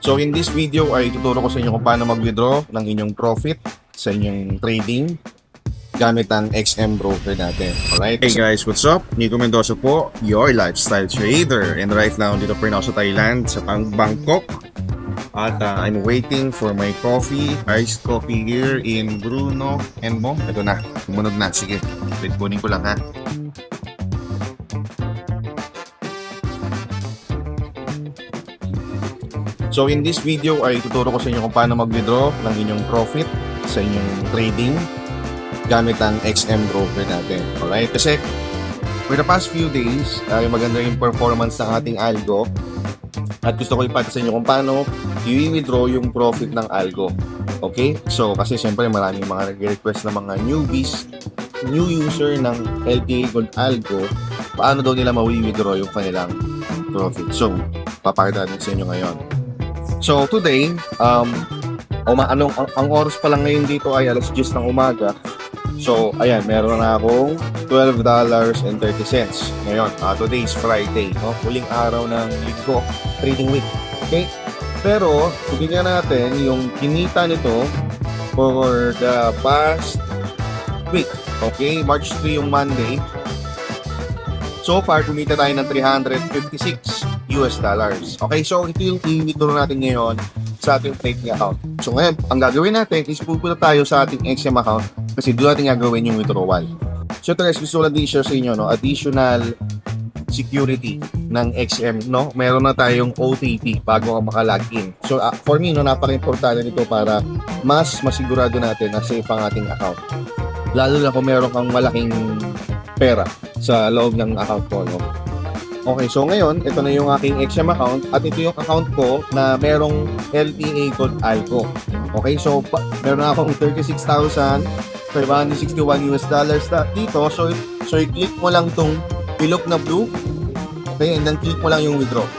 So in this video ay tuturo ko sa inyo kung paano mag-withdraw ng inyong profit sa inyong trading gamit ang XM broker natin. Alright? Hey guys, what's up? Nico Mendoza po, your lifestyle trader. And right now, dito po rin ako sa Thailand, sa Bangkok. At I'm waiting for my coffee, iced coffee here in Bruno and Mo. Ito na, tumunog na. Sige, wait, kunin ko lang ha. So in this video ay tuturo ko sa inyo kung paano mag-withdraw ng inyong profit sa inyong trading gamit ang XM broker natin. Alright? Kasi for the past few days ay maganda yung performance ng ating algo at gusto ko ipati sa inyo kung paano i-withdraw yung profit ng algo. Okay? So kasi siyempre maraming mga nag-request na mga newbies, new user ng LPA Gold Algo, paano daw nila ma-withdraw yung kanilang profit. So papakita natin sa inyo ngayon. So today, ang oras pa lang ngayon dito ay alas 10 ng umaga. So ayan, meron na akong $12.30 ngayon. Today is Friday, no? Huling araw ng linggo, trading week. Okay? Pero tingnan natin yung kinita nito for the past week. Okay? March 3 yung Monday. So far, kumita tayo ng $356. Okay, so ito yung i-withdraw natin ngayon sa ating trading account. So ngayon, ang gagawin natin is pupunta tayo sa ating XM account kasi doon natin gagawin yung withdrawal. So ito guys, gusto ko lang i-share sa inyo, no? Additional security ng XM, no? Meron na tayong OTP bago ka maka-login. So for me, no, napaka-importante nito para mas masigurado natin na safe ang ating account. Lalo na kung meron kang malaking pera sa loob ng account ko, no? Okay, so ngayon, ito na yung aking XM account at ito yung account ko na merong LPA Gold Algo. Okay, so meron na akong $36,561 dito. So i-click mo lang tong ilok na blue. Okay, and then click mo lang yung withdraw.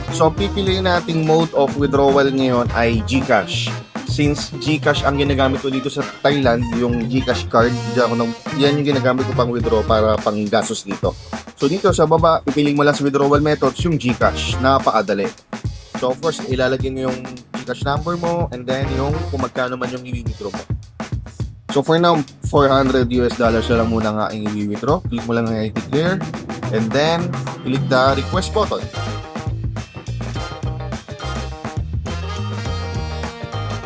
So pipiliin nating mode of withdrawal ngayon ay GCash. Since GCash ang ginagamit ko dito sa Thailand, yung GCash card, yan yung ginagamit ko pang withdraw para pang gastos dito. So dito sa baba, ipiling mo lang sa withdrawal methods yung GCash. Napakadali. So first, ilalagay mo yung GCash number mo and then yung kung magkano man yung i-withdraw mo. So for now, $400 na lang muna nga ang i-withdraw. Click mo lang ang i-declare and then click the request button.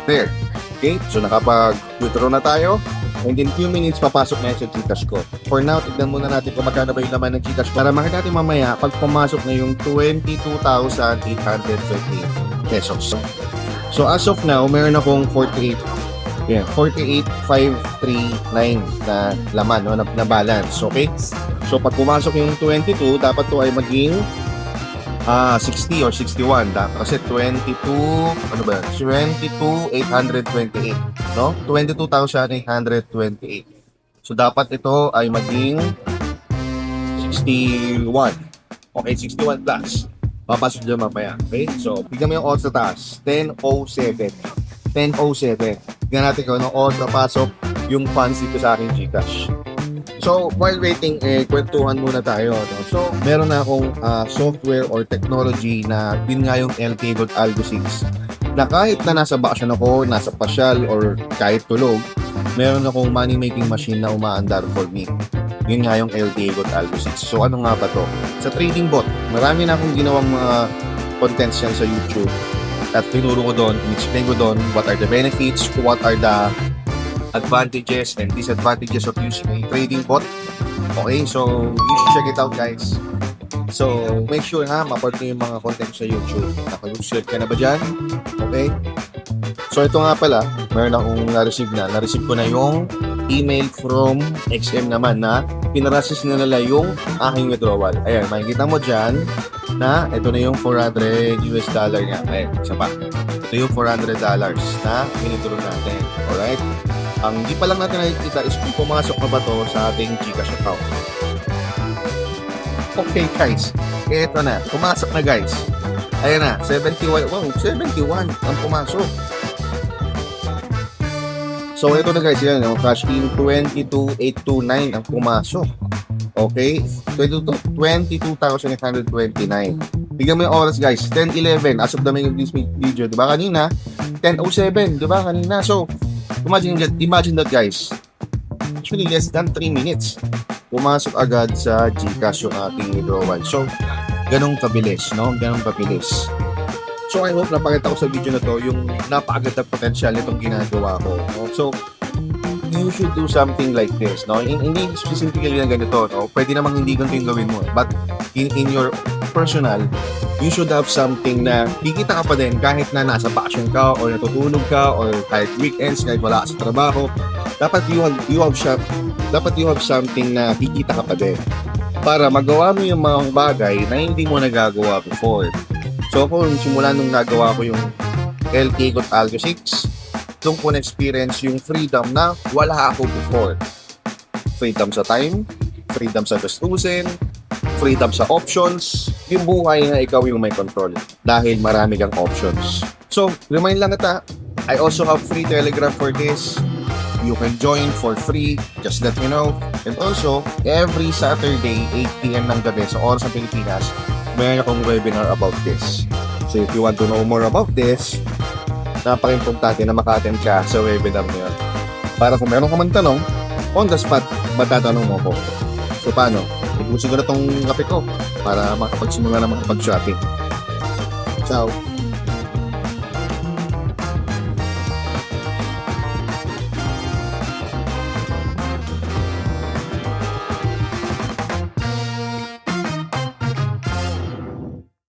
There. Okay, so nakapag-withdraw na tayo. And in few minutes, papasok na yung sa GCash ko. For now, tignan muna natin kung magkano ba yung laman ng GCash para makita natin mamaya pag pumasok na yung 22,828 pesos. So as of now, meron akong 48,539 na laman, no, na balance. Okay? So pag pumasok yung 22, dapat to ay maging 60 or 61 kasi 22,828, no? 22,828. So dapat ito ay maging 61. Okay, 61 plus. Papasok dyan mamaya. Okay? So, bigyan mo yung odds sa taas. 10:07. 10:07. Tignan natin kung anong odds na pasok yung funds dito sa aking GCash. So, while waiting, kwentuhan muna tayo. No? So, meron na akong software or technology na yun nga yung LPA Gold Algo 6 na kahit na nasa bakasyon ako, nasa pasyal, or kahit tulog, meron akong money-making machine na umaandar for me. Yun nga yung LPA Gold Algo 6. So, ano nga ba to? Sa trading bot, marami na akong ginawang mga contents yan sa YouTube at tinuro ko doon, in-explain ko doon what are the benefits, what are the advantages and disadvantages of using a trading bot. Okay, so you should check it out guys. So make sure ma-part nyo yung mga content sa YouTube. Naka-subscribe ka na ba dyan? Okay. So ito nga pala, meron akong na-receive ko na yung email from XM naman na pinarasis na nila yung aking withdrawal. Ayan, makikita mo dyan na ito na yung $400 niya. Ayan, isa pa. Ito yung $400 na withdraw natin. Alright? Ang di pa lang natin nakikita is kung pumasok na ba to sa ating GCash account. Okay guys, ito na. Pumasok na guys. Ayan na, 71. Wow, 71 ang pumasok. So ito na guys, yan, yung cash in 22,829 ang pumasok. Okay? 22,829. Bigyan mo yung oras guys, 10:11 as of the making of this video, di ba kanina? 10:07, di ba kanina? So, imagine that guys. Actually, less than 3 minutes. Pumasok agad sa GCash yung ating withdrawal. So, ganong kabilis, no? Ganong kabilis. So, I hope napakita ko sa video na to yung napakagandang potential nitong ginagawa ko. No? So, you should do something like this, no? Hindi specifically na ganito, no? Pwede namang hindi ganito yung gawin mo. But, in your personal, you should have something na kikita ka pa din kahit na nasa passion ka or natutulog ka or kahit weekends, kahit wala ka sa trabaho. Dapat you have something na kikita ka pa din para magawa mo yung mga bagay na hindi mo nagagawa before. So kung simula nung nagawa ko yung LK Got Algo 6, doon ko na-experience yung freedom na wala ako before. Freedom sa time, freedom sa gastusin, freedom sa options, yung buhay na ikaw yung may control dahil marami kang options. So, remind lang kita, I also have free Telegram for this. You can join for free, just let me know. And also, every Saturday, 8 p.m. ng gabi sa oras ng Pilipinas, mayroon akong webinar about this. So, if you want to know more about this, napaka-importante na maka-attend ka sa webinar na yun. Para kung meron ka man tanong, on the spot, matatanong mo ko. So, paano? Ibusin ko na tong kape ko para makapagsimula na makapag-shopping. Ciao!